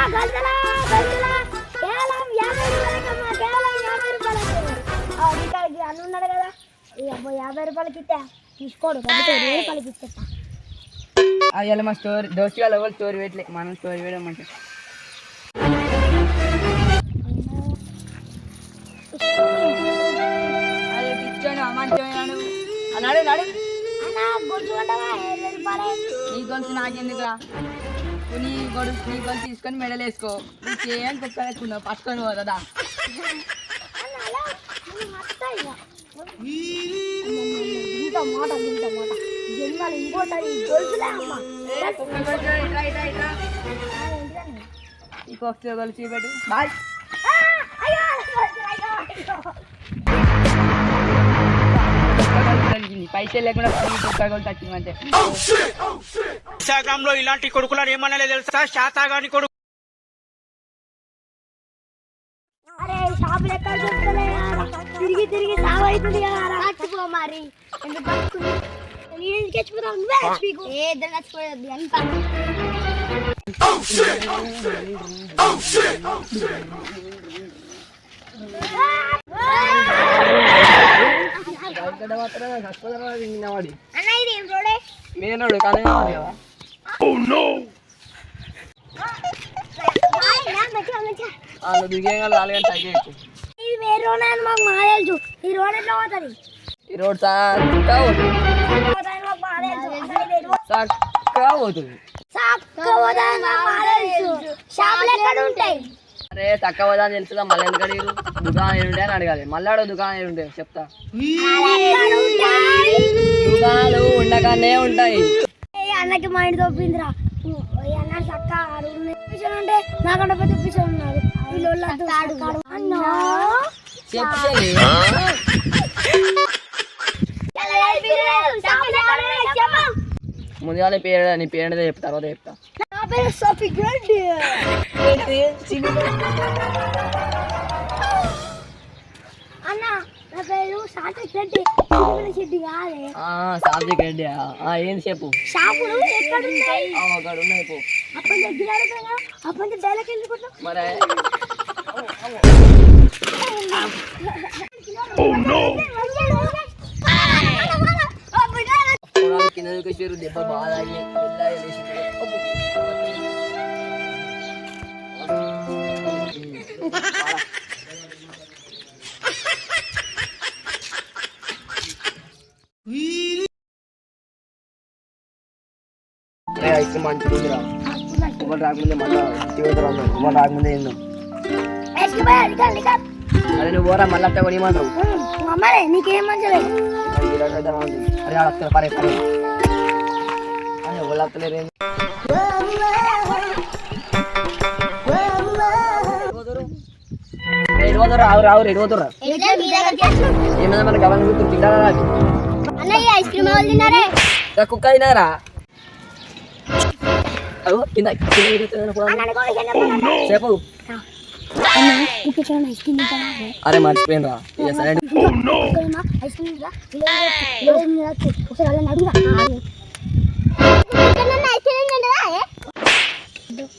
గల్తలా గల్తలా కేవలం 50 రూపాయలకమ్మా కేవలం 50 రూపాయలకు అన్న ఉన్నాడు కదా ఈ 50 రూపాయలకి ఇస్తే తీసుకోడు 20 రూపాయలకి ఇస్తా అయ్యాలి మా స్టోరీ దోస్తుగా ఎవరు స్టోరీ పెట్టలే మనం స్టోరీ పెట్టమంటే అదే పిచ్చోని అమ్మంటాడు అన్నాడు నాడు నీ గొలుసు నాకెందుకురా నీ గొలుసు తీసుకొని మెడలు వేసుకో నువ్వు చేయని కుక్క వేసుకున్నావు పట్టుకొని పోదా ఇంకొక గొలుసు పెట్టు బాయ్ పైసలు లేకుండా తచ్చిందంటే ఇన్స్టాగ్రామ్ లో ఇలాంటి కొడుకులను ఏమన్నా తెలుసా శాతాగాని కొడుకు తిరిగి తిరిగి సావైతుంది కదా చచ్చిపో మరి మేనోడు కానీ ఈ రోడ్ చక్కగా పోతుంది అరే తక్కువ పోదా అని తెలుస్తుందా మళ్ళీ ఎందుకంటే దుకాణం ఏడుంటే అని అడగాలి మళ్ళీ దుకాణం ఏడుంటే చెప్తా దుకాణాలు ఉండగానే ఉంటాయి అన్నకి మైండ్ తోపిందిరా అన్న చక్క ఉంటే నాకంటే పెద్ద పిషన్ ఉన్నాడు అన్నా చెప్పలే ముందుగా నీ పేరు చెప్తా తర్వాత చెప్తా అన్న నా పేరు సాత్విక్ రెడ్డి చెడ్డి కాదే సాత్విక్ రెడ్డి ఏం చెప్పు షాపులు ఎక్కడ ఉంటాయి అక్కడ ఉన్నాయి పో అప్పుడు దగ్గర అప్పుడు డైలాగ్ ఎందుకుంటాం మరి కింద దూకేసారు దెబ్బ బాగా ఐస్ క్రీమ్ మంచిగా ఎవరు రాకముందే మళ్ళీ ఎవరు రాకముందే ఎన్నో అదే నువ్వు పోరా మళ్ళీ అత్త కొనిమంటావు నీకేం మంచిగా అరే వస్తారు పరే పరే ఎవరు వస్తలేరు రావు రావు రెడీ పోతురా ఏమైనా మన గమని కూతురు తింటారా ఐస్ క్రీమ్ వాళ్ళు తిన్నారే కుక్క తినారా చెప్పు అరే మర్చిపోయినరా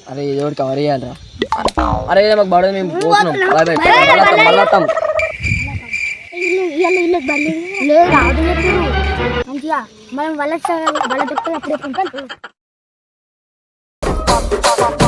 అరే ఏదో ఒకటి కవర్ చేయాలరా అరే మాకు బడ మేము పోతున్నాం మళ్ళీ వస్తాం మంచిగా మనం వాళ్ళ దొరుకుతుంది అప్పుడు